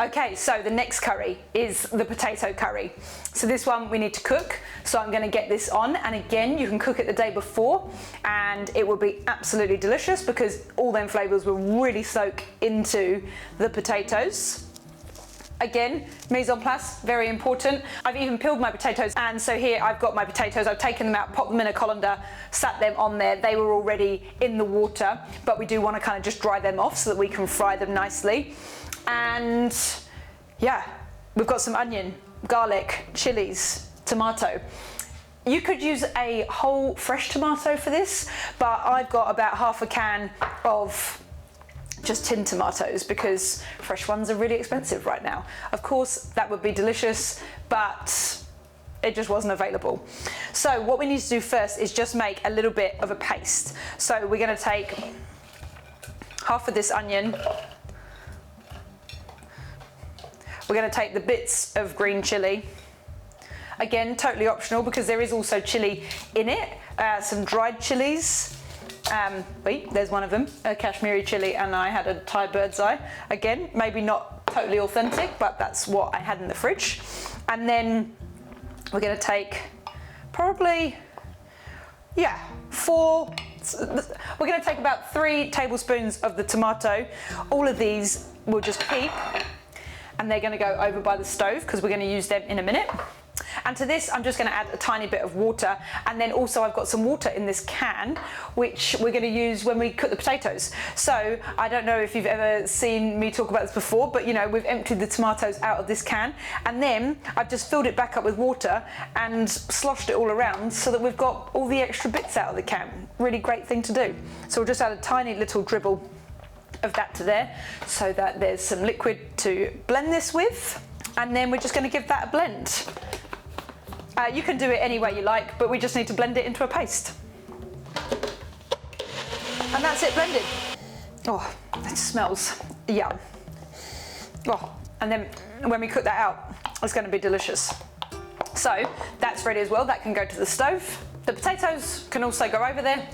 Okay, so the next curry is the potato curry. So this one we need to cook. So I'm going to get this on, and again, you can cook it the day before and it will be absolutely delicious because all them flavours will really soak into the potatoes. Again, mise en place, very important. I've even peeled my potatoes, and so here I've got my potatoes. I've taken them out, popped them in a colander, sat them on there. They were already in the water, but we do want to kind of just dry them off so that we can fry them nicely. And yeah, we've got some onion, garlic, chilies, tomato. You could use a whole fresh tomato for this, but I've got about half a can of just tinned tomatoes because fresh ones are really expensive right now. Of course, that would be delicious, but it just wasn't available. So what we need to do first is just make a little bit of a paste. So we're going to take half of this onion. We're going to take the bits of green chilli. Again, totally optional because there is also chilli in it, some dried chilies. Wait, there's one of them, a Kashmiri chili, and I had a Thai bird's eye. Again, maybe not totally authentic, but that's what I had in the fridge. And then we're going to take probably, yeah, we're going to take about 3 tablespoons of the tomato. All of these we'll just keep, and they're going to go over by the stove because we're going to use them in a minute. And to this, I'm just going to add a tiny bit of water, and then also I've got some water in this can, which we're going to use when we cook the potatoes. So I don't know if you've ever seen me talk about this before, but you know, we've emptied the tomatoes out of this can, and then I've just filled it back up with water and sloshed it all around so that we've got all the extra bits out of the can. Really great thing to do. So we'll just add a tiny little dribble of that to there so that there's some liquid to blend this with, and then we're just going to give that a blend. You can do it any way you like, but we just need to blend it into a paste. And that's it blended. Oh, it smells yum. Oh, and then when we cook that out, it's going to be delicious. So that's ready as well. That can go to the stove. The potatoes can also go over there.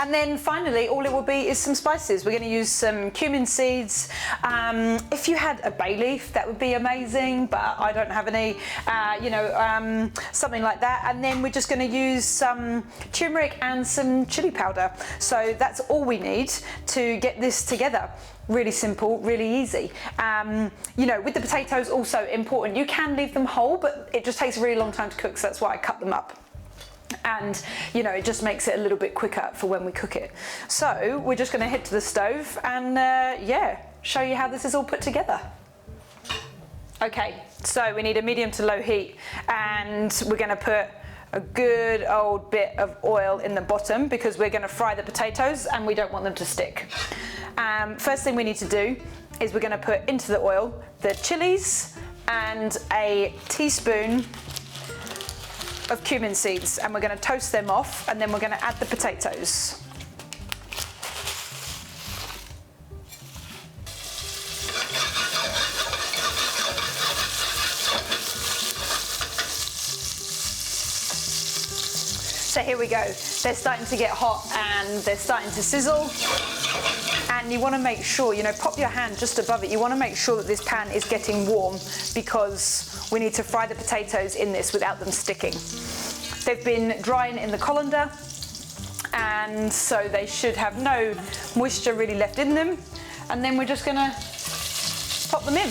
And then finally, all it will be is some spices. We're going to use some cumin seeds. If you had a bay leaf, that would be amazing, but I don't have any, something like that. And then we're just going to use some turmeric and some chili powder. So that's all we need to get this together. Really simple, really easy. With the potatoes, also important. You can leave them whole, but it just takes a really long time to cook, so that's why I cut them up. And it just makes it a little bit quicker for when we cook it. So we're just going to head to the stove and show you how this is all put together. Okay, so we need a medium to low heat, and we're going to put a good old bit of oil in the bottom because we're going to fry the potatoes and we don't want them to stick. First thing we need to do is we're going to put into the oil the chilies and a teaspoon of cumin seeds, and we're going to toast them off, and then we're going to add the potatoes. So here we go. They're starting to get hot and they're starting to sizzle. And you want to make sure, pop your hand just above it. You want to make sure that this pan is getting warm because we need to fry the potatoes in this without them sticking. They've been drying in the colander, and so they should have no moisture really left in them. And then we're just going to pop them in.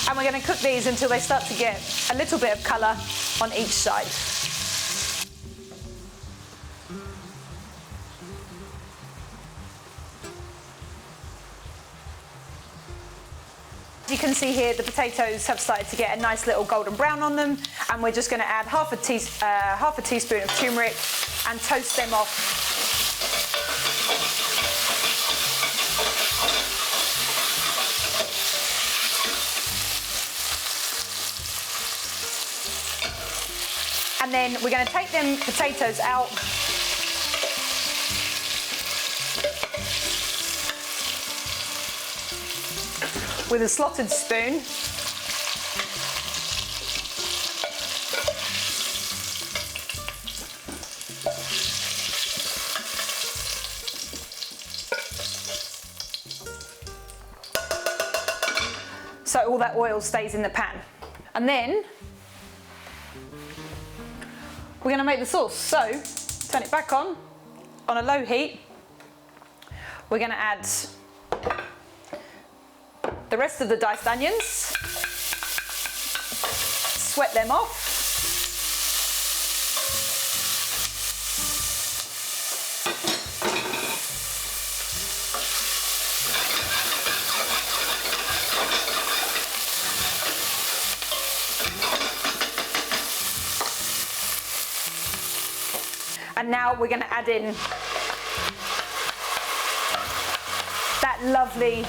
And we're going to cook these until they start to get a little bit of colour on each side. You can see here the potatoes have started to get a nice little golden brown on them, and we're just going to add half a teaspoon of turmeric and toast them off. And then we're going to take them potatoes out. With a slotted spoon. so all that oil stays in the pan. And then we're going to make the sauce. So turn it back on a low heat. We're going to add the rest of the diced onions, sweat them off. And now we're going to add in that lovely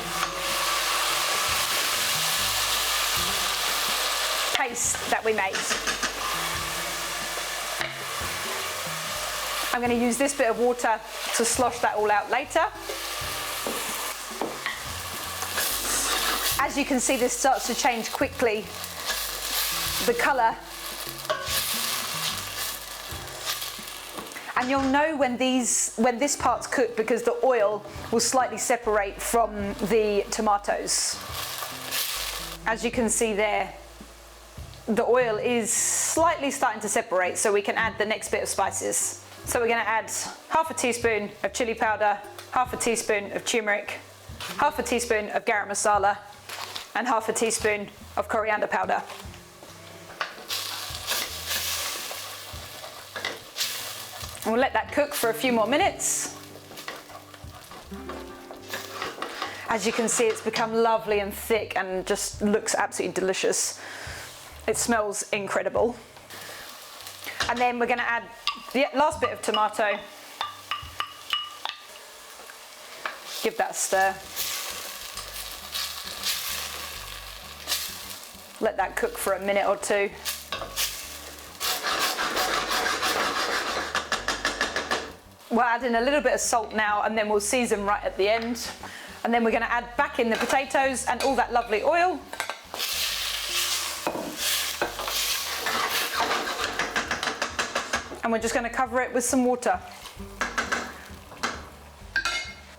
paste that we made. I'm going to use this bit of water to slosh that all out later. As you can see, this starts to change quickly, the colour. And you'll know when this part's cooked because the oil will slightly separate from the tomatoes. As you can see there, the oil is slightly starting to separate, so we can add the next bit of spices. So we're going to add half a teaspoon of chili powder, half a teaspoon of turmeric, half a teaspoon of garam masala, and half a teaspoon of coriander powder. And we'll let that cook for a few more minutes. As you can see, it's become lovely and thick and just looks absolutely delicious. It smells incredible. And then we're going to add the last bit of tomato. Give that a stir. Let that cook for a minute or two. We'll add in a little bit of salt now, and then we'll season right at the end. And then we're going to add back in the potatoes and all that lovely oil. And we're just going to cover it with some water.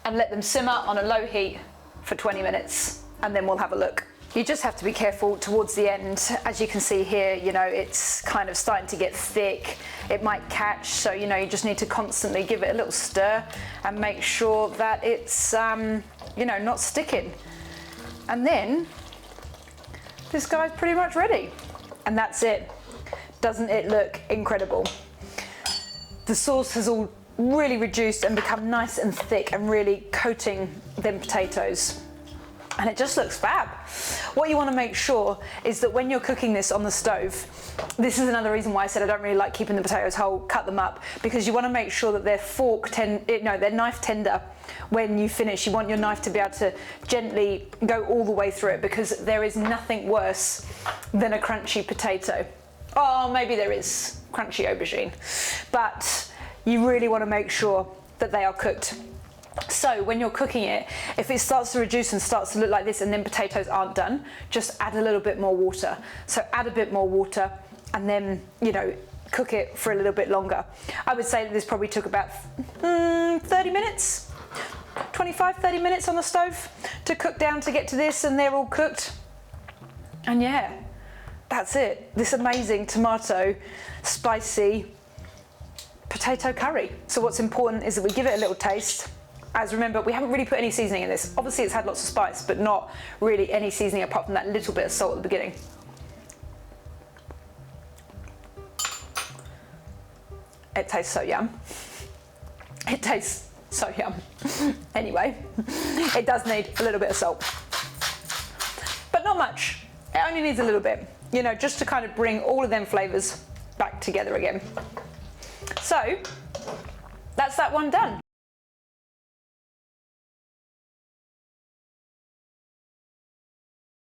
And let them simmer on a low heat for 20 minutes. And then we'll have a look. You just have to be careful towards the end. As you can see here, you know, it's kind of starting to get thick. It might catch, so you know, you just need to constantly give it a little stir and make sure that it's, you know, not sticking. And then this guy's pretty much ready. And that's it. Doesn't it look incredible? The sauce has all really reduced and become nice and thick and really coating them potatoes. And it just looks fab. What you want to make sure is that when you're cooking this on the stove, this is another reason why I said I don't really like keeping the potatoes whole, cut them up, because you want to make sure that they're knife tender when you finish. You want your knife to be able to gently go all the way through it, because there is nothing worse than a crunchy potato. Oh, maybe there is crunchy aubergine, but you really want to make sure that they are cooked. So when you're cooking it, if it starts to reduce and starts to look like this and then potatoes aren't done, just add a little bit more water. So add a bit more water and then, you know, cook it for a little bit longer. I would say that this probably took about 30 minutes, 25, 30 minutes on the stove to cook down to get to this, and they're all cooked. And yeah, that's it. This amazing tomato, spicy potato curry. So what's important is that we give it a little taste. As remember, we haven't really put any seasoning in this. Obviously it's had lots of spice, but not really any seasoning apart from that little bit of salt at the beginning. It tastes so yum. It tastes so yum. Anyway, it does need a little bit of salt, but not much. It only needs a little bit, you know, just to kind of bring all of them flavors back together again. So that's that one done.